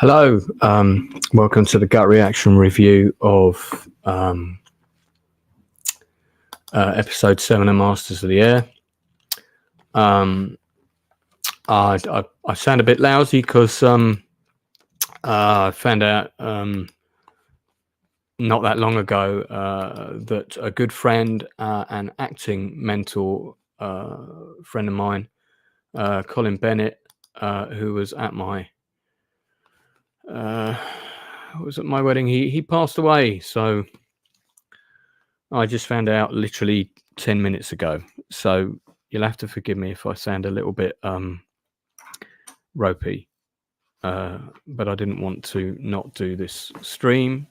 Hello, welcome to the gut reaction review of episode 7 of Masters of the Air. I sound a bit lousy because I found out not that long ago that a good friend and acting mentor friend of mine, Colin Bennett, who was at my wedding, he passed away. So I just found out literally 10 minutes ago. So you'll have to forgive me if I sound a little bit ropey. But I didn't want to not do this stream.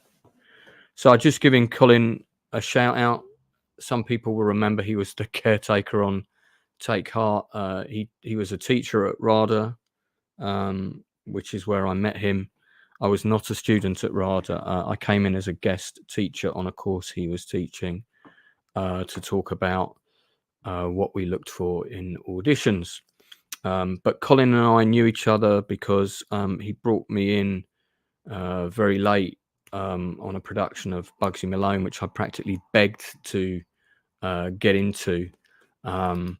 So I'm just giving Colin a shout out. Some people will remember he was the caretaker on Take Heart. He was a teacher at RADA, which is where I met him. I was not a student at RADA. I came in as a guest teacher on a course he was teaching to talk about what we looked for in auditions. But Colin and I knew each other because he brought me in very late on a production of Bugsy Malone, which I practically begged to get into to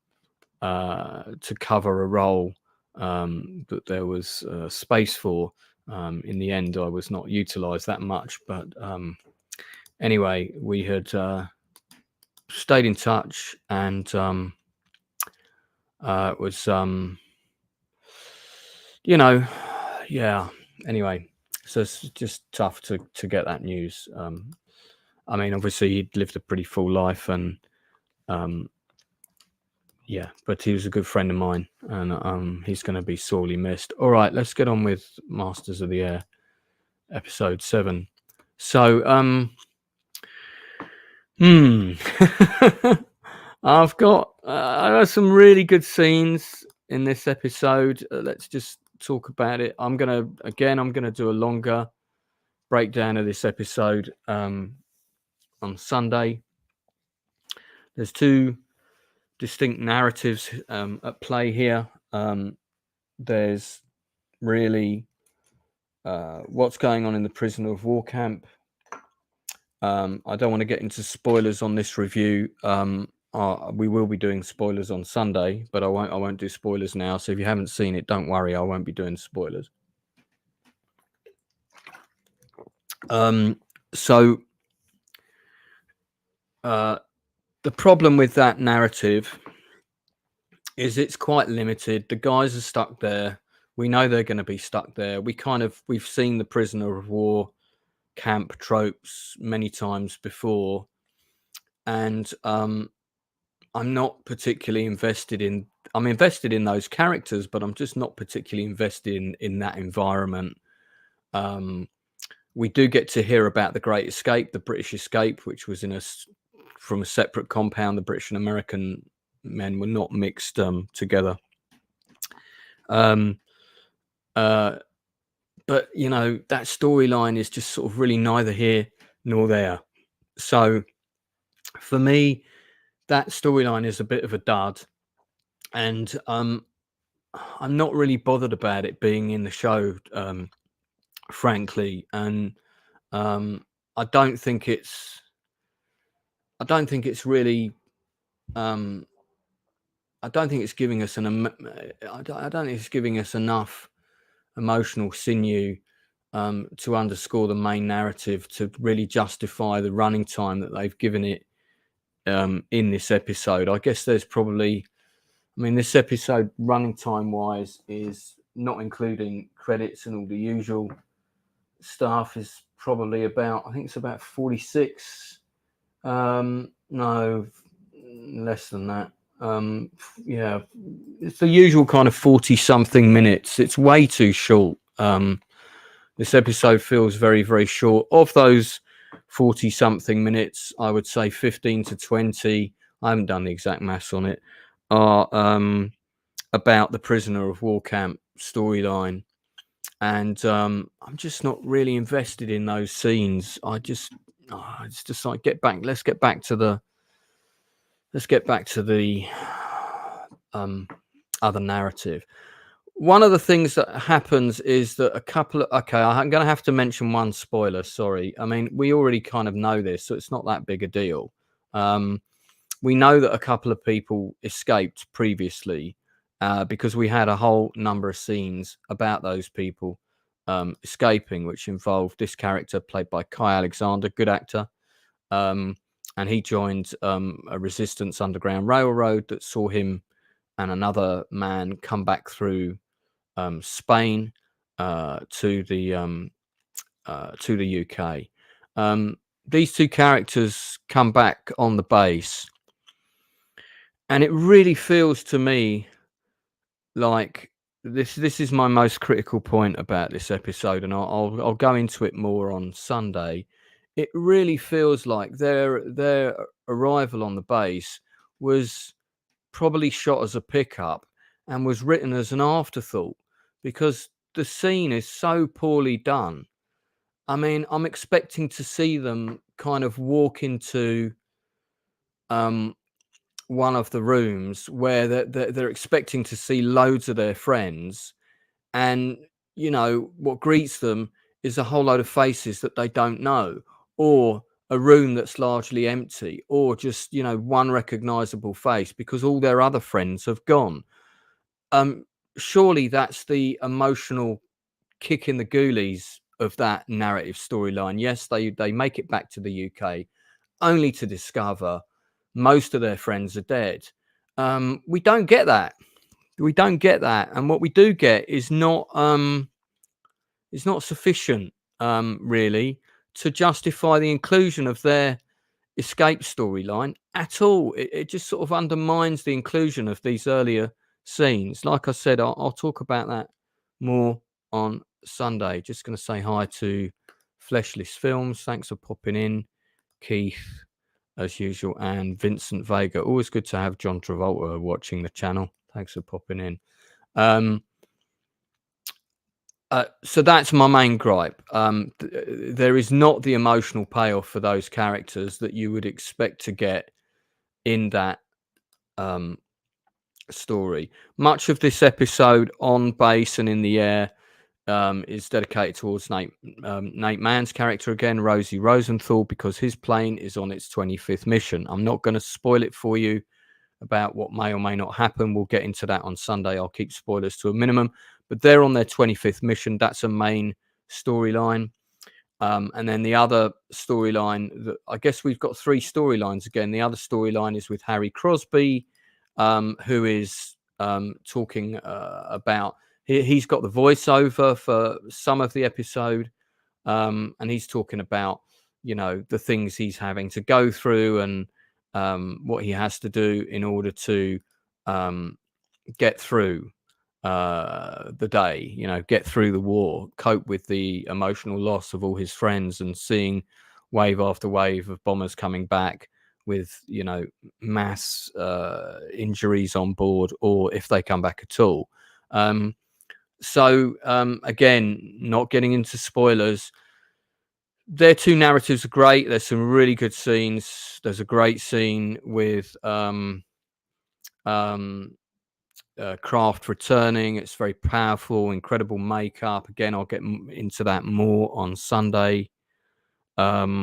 cover a role that there was space for. In the end, I was not utilised that much, but anyway, we had stayed in touch, and it was yeah. Anyway, so it's just tough to get that news. I mean, obviously he'd lived a pretty full life, and yeah, but he was a good friend of mine, and he's going to be sorely missed. All right, let's get on with Masters of the Air, episode 7. So, I've got some really good scenes in this episode. Let's just talk about it. I'm gonna do a longer breakdown of this episode on Sunday. There's two distinct narratives at play here. There's really what's going on in the prisoner of war camp. I don't want to get into spoilers on this review. We will be doing spoilers on Sunday, but I won't do spoilers now. So if you haven't seen it, don't worry, I won't be doing spoilers. So the problem with that narrative is it's quite limited. The guys are stuck there. We know they're going to be stuck there. We've seen the prisoner of war camp tropes many times before, and I'm not particularly invested in. I'm invested in those characters, but I'm just not particularly invested in that environment. We do get to hear about the Great Escape, the British escape, which was from a separate compound. The British and American men were not mixed together. But that storyline is just sort of really neither here nor there. So for me, that storyline is a bit of a dud, and I'm not really bothered about it being in the show, frankly. And I don't think it's really. I don't think it's giving us I don't think it's giving us enough emotional sinew to underscore the main narrative to really justify the running time that they've given it in this episode. I guess there's probably, this episode running time wise is not including credits and all the usual stuff is probably about, I think it's about 46. No, less than that. Yeah, it's the usual kind of 40 something minutes. It's way too short. This episode feels very, very short. Of those 40 something minutes, I would say 15 to 20, I haven't done the exact maths on it, are about the prisoner of war camp storyline. And I'm just not really invested in those scenes. It's just like, let's get back to the other narrative. One of the things that happens is that a couple of okay, I'm going to have to mention one spoiler. Sorry, I mean we already kind of know this, so it's not that big a deal. Um, we know that a couple of people escaped previously because we had a whole number of scenes about those people escaping, which involved this character played by Kai Alexander, good actor, um, and he joined a resistance underground railroad that saw him and another man come back through Spain to the UK. These two characters come back on the base, and it really feels to me like this is my most critical point about this episode, and I'll go into it more on Sunday. It really feels like their arrival on the base was probably shot as a pickup and was written as an afterthought because the scene is so poorly done. I mean, I'm expecting to see them kind of walk into um, one of the rooms where they're expecting to see loads of their friends, and what greets them is a whole load of faces that they don't know, or a room that's largely empty, or just one recognizable face because all their other friends have gone. um Surely that's the emotional kick in the ghoulies of that narrative storyline. Yes, they make it back to the UK only to discover most of their friends are dead. We don't get that. We don't get that, and what we do get is not sufficient, really, to justify the inclusion of their escape storyline at all. It just sort of undermines the inclusion of these earlier scenes. Like I said, I'll talk about that more on Sunday. Just going to say hi to Fleshless Films. Thanks for popping in, Keith, as usual, and Vincent Vega. Always good to have John Travolta watching the channel. Thanks for popping in. So that's my main gripe. There is not the emotional payoff for those characters that you would expect to get in that story. Much of this episode on base and in the air is dedicated towards Nate Mann's character again, Rosie Rosenthal, because his plane is on its 25th mission. I'm not going to spoil it for you about what may or may not happen. We'll get into that on Sunday. I'll keep spoilers to a minimum, but they're on their 25th mission. That's a main storyline. And then the other storyline, that I guess we've got three storylines again. The other storyline is with Harry Crosby, who is talking about, he's got the voiceover for some of the episode, and he's talking about, the things he's having to go through and what he has to do in order to get through the day, get through the war, cope with the emotional loss of all his friends, and seeing wave after wave of bombers coming back with, mass injuries on board, or if they come back at all. Again, not getting into spoilers, their two narratives are great. There's some really good scenes. There's a great scene with Kraft returning. It's very powerful, incredible makeup. Again, I'll get into that more on Sunday. Yeah,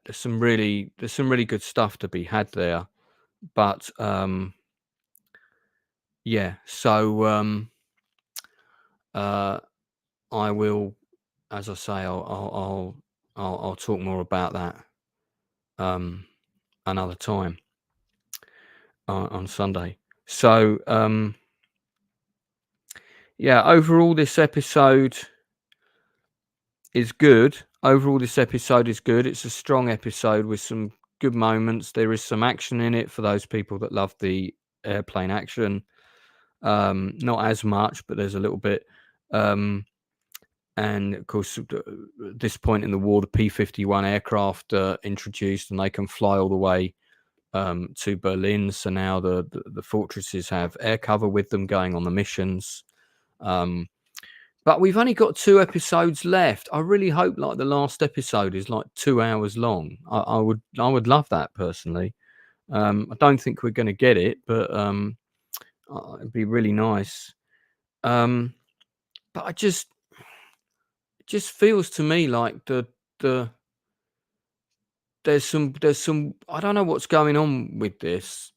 there's some really good stuff to be had there. But yeah, so I will, as I say, I'll talk more about that another time on Sunday. So yeah, overall this episode is good. It's a strong episode with some good moments. There is some action in it for those people that love the airplane action. Not as much, but there's a little bit. And of course, at this point in the war, the P-51 aircraft introduced, and they can fly all the way to Berlin. So now the fortresses have air cover with them going on the missions. But we've only got 2 episodes left. I really hope like the last episode is like 2 hours long. I would love that personally. I don't think we're going to get it, but It'd be really nice. But it just feels to me like the there's some I don't know what's going on with this,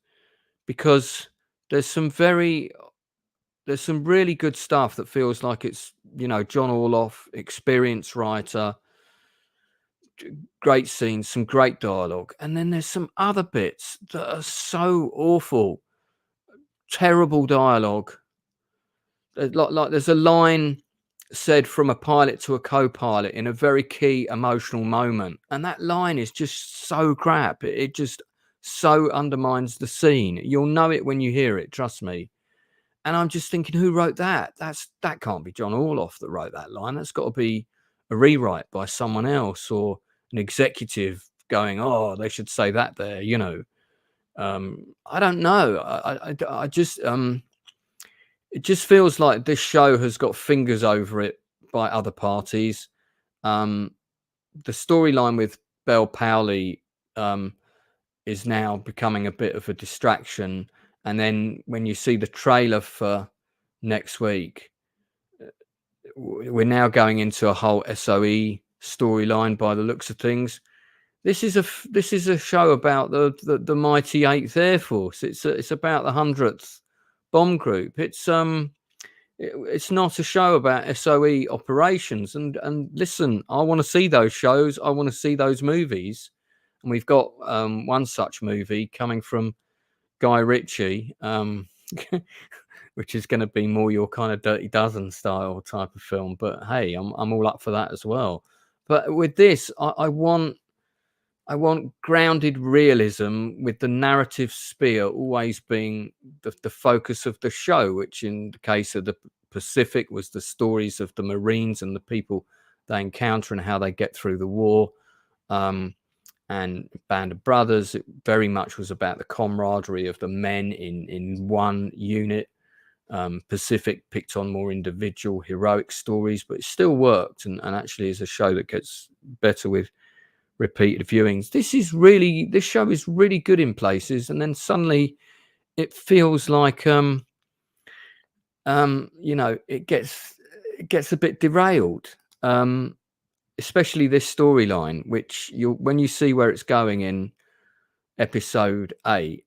because there's some very there's some really good stuff that feels like it's, John Orloff, experienced writer, great scenes, some great dialogue, and then there's some other bits that are so awful, terrible dialogue. Like there's a line said from a pilot to a co-pilot in a very key emotional moment, and that line is just so crap. It just so undermines the scene. You'll know it when you hear it, trust me. And I'm just thinking, who wrote that? That can't be John Orloff that wrote that line. That's got to be a rewrite by someone else, or an executive going, oh, they should say that there, I don't know. I just it just feels like this show has got fingers over it by other parties. The storyline with Belle Powley is now becoming a bit of a distraction. And then when you see the trailer for next week, we're now going into a whole SOE storyline by the looks of things. This is a show about the mighty 8th Air Force. It's about the 100th bomb group. It's not a show about SOE operations. And listen, I want to see those shows. I want to see those movies. And we've got one such movie coming from Guy Ritchie, which is going to be more your kind of Dirty Dozen style type of film. But hey, I'm all up for that as well. But with this, I want grounded realism, with the narrative spear always being the focus of the show, which in the case of the Pacific was the stories of the Marines and the people they encounter and how they get through the war. And Band of Brothers, it very much was about the camaraderie of the men in one unit. Pacific picked on more individual heroic stories, but it still worked, and actually is a show that gets better with repeated viewings. This show is really good in places, and then suddenly it feels like it gets a bit derailed, especially this storyline, which when you see where it's going in episode 8,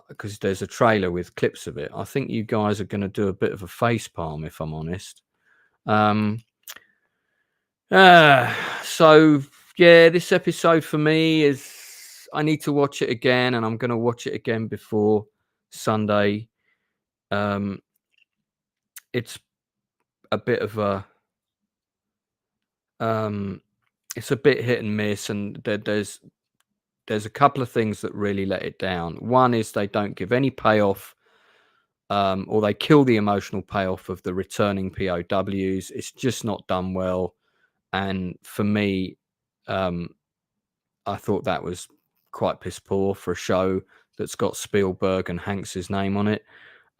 because there's a trailer with clips of it, I think you guys are going to do a bit of a face palm, if I'm honest. So yeah, this episode for me is, I need to watch it again, and I'm going to watch it again before Sunday. It's a bit of a it's a bit hit and miss, and there's a couple of things that really let it down. One is they don't give any payoff, or they kill the emotional payoff of the returning POWs. It's just not done well. And for me, I thought that was quite piss poor for a show that's got Spielberg and Hanks's name on it.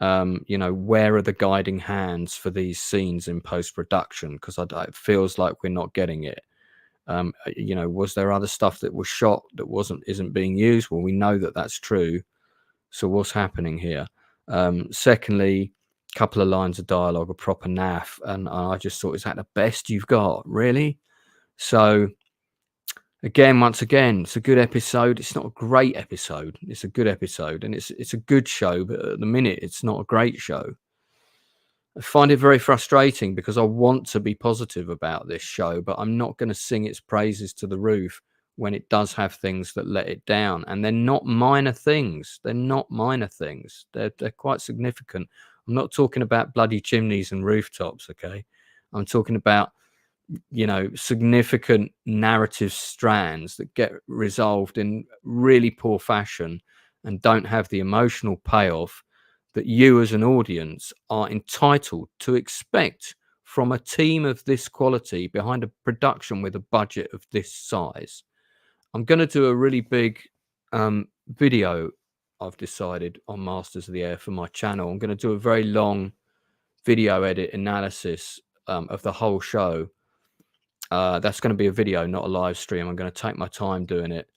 Where are the guiding hands for these scenes in post-production? Because it feels like we're not getting it. Was there other stuff that was shot that isn't being used? Well, we know that that's true. So what's happening here? Secondly, a couple of lines of dialogue are proper naff, and I just thought, is that the best you've got, really? So once again, it's a good episode. It's not a great episode. It's a good episode, and it's a good show. But at the minute, it's not a great show. I find it very frustrating, because I want to be positive about this show, but I'm not going to sing its praises to the roof when it does have things that let it down. And they're not minor things. They're not minor things. They're quite significant. I'm not talking about bloody chimneys and rooftops, okay? I'm talking about, significant narrative strands that get resolved in really poor fashion and don't have the emotional payoff that you as an audience are entitled to expect from a team of this quality behind a production with a budget of this size. I'm going to do a really big video, I've decided, on Masters of the Air for my channel. I'm going to do a very long video edit analysis of the whole show. That's going to be a video, not a live stream. I'm going to take my time doing it,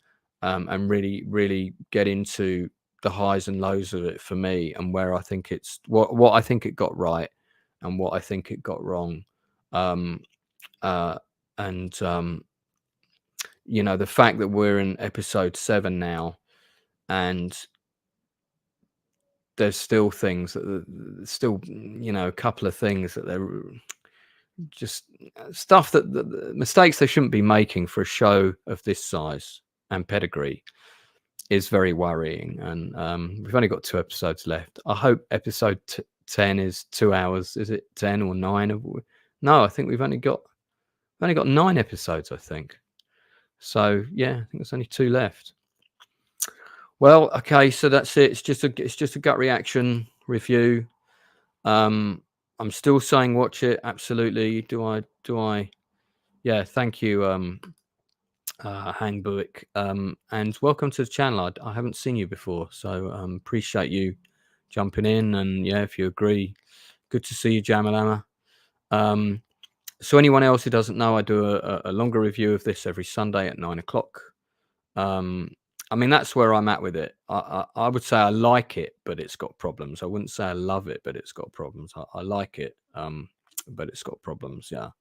and really, really get into the highs and lows of it for me, and where I think it's what I think it got right and what I think it got wrong. Um, and you know, the fact that we're in episode 7 now, and there's still things that still, you know, a couple of things that they're just stuff that the mistakes they shouldn't be making for a show of this size and pedigree is very worrying. And we've only got 2 episodes left. I hope episode 10 is 2 hours. Is it 10 or 9? No, I think we've only got 9 episodes, I think. So yeah, I think there's only 2 left. Well, okay, so that's it. It's just a gut reaction review. I'm still saying watch it. Absolutely. Do I? Yeah. Thank you, Hang Buick. And welcome to the channel. I haven't seen you before, so appreciate you jumping in. And yeah, if you agree, good to see you, Jamalama. So anyone else who doesn't know, I do a longer review of this every Sunday at 9 o'clock. I mean, that's where I'm at with it. I would say I like it, but it's got problems. I wouldn't say I love it, but it's got problems. I like it, but it's got problems. Yeah.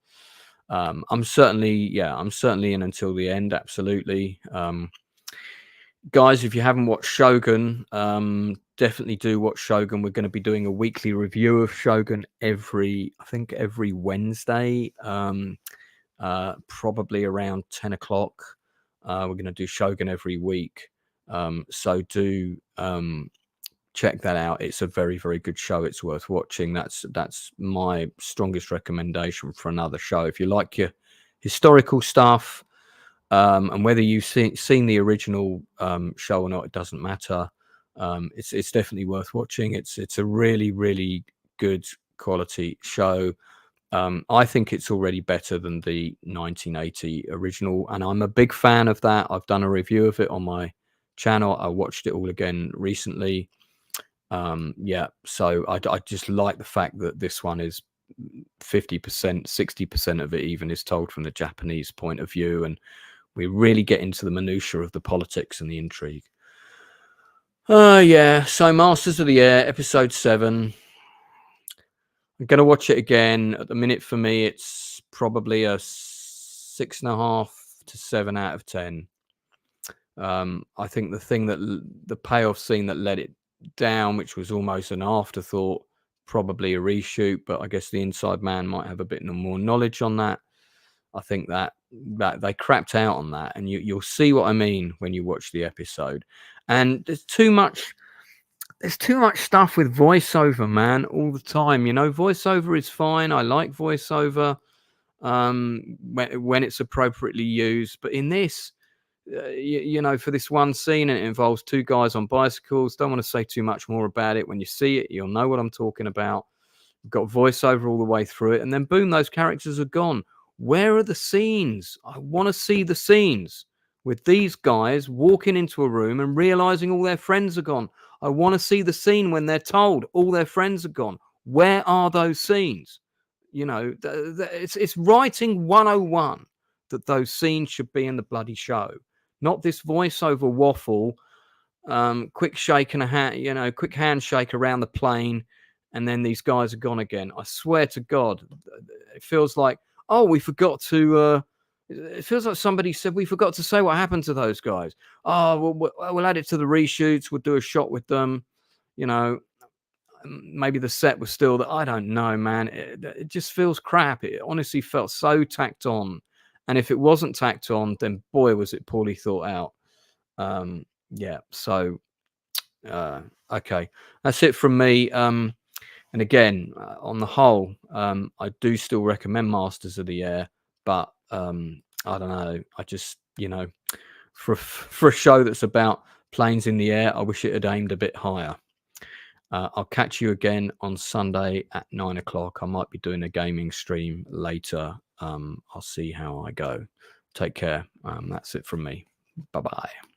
I'm certainly in until the end. Absolutely. Guys, if you haven't watched Shogun, definitely do watch Shogun. We're going to be doing a weekly review of Shogun every Wednesday, probably around 10 o'clock. We're going to do Shogun every week. So do check that out. It's a very, very good show. It's worth watching. That's my strongest recommendation for another show. If you like your historical stuff, and whether you've seen the original show or not, it doesn't matter. It's definitely worth watching. It's a really, really good quality show. I think it's already better than the 1980 original, and I'm a big fan of that. I've done a review of it on my channel. I watched it all again recently. Yeah, so I just like the fact that this one is 50%, 60% of it even is told from the Japanese point of view, and we really get into the minutiae of the politics and the intrigue. Yeah, so Masters of the Air, episode 7. I'm going to watch it again. At the minute, for me, it's probably a 6.5 to 7 out of 10. I think the payoff scene that let it down, which was almost an afterthought, probably a reshoot, but I guess the Inside Man might have a bit more knowledge on that. I think that they crapped out on that, and you'll see what I mean when you watch the episode. And there's too much stuff with voiceover, man, all the time. You know, voiceover is fine. I like voiceover when it's appropriately used, but in this, you know, for this one scene, it involves 2 guys on bicycles. Don't want to say too much more about it. When you see it, you'll know what I'm talking about. We've got voiceover all the way through it, and then boom, those characters are gone. Where are the scenes? I want to see the scenes with these guys walking into a room and realizing all their friends are gone. I want to see the scene when they're told all their friends are gone. Where are those scenes? You know, it's writing 101 that those scenes should be in the bloody show, not this voiceover waffle. Quick shake and a hand, you know, quick handshake around the plane, and then these guys are gone again. I swear to God, it feels like, oh, we forgot to. It feels like somebody said we forgot to say what happened to those guys. Oh, we'll add it to the reshoots. We'll do a shot with them. You know, maybe the set was still that. I don't know, man. It just feels crap. It honestly felt so tacked on. And if it wasn't tacked on, then boy, was it poorly thought out. Yeah. So, okay, that's it from me. And again, on the whole, I do still recommend Masters of the Air, but I don't know. I just, you know, for a show that's about planes in the air, I wish it had aimed a bit higher. I'll catch you again on Sunday at 9 o'clock. I might be doing a gaming stream later. I'll see how I go. Take care. That's it from me. Bye-bye.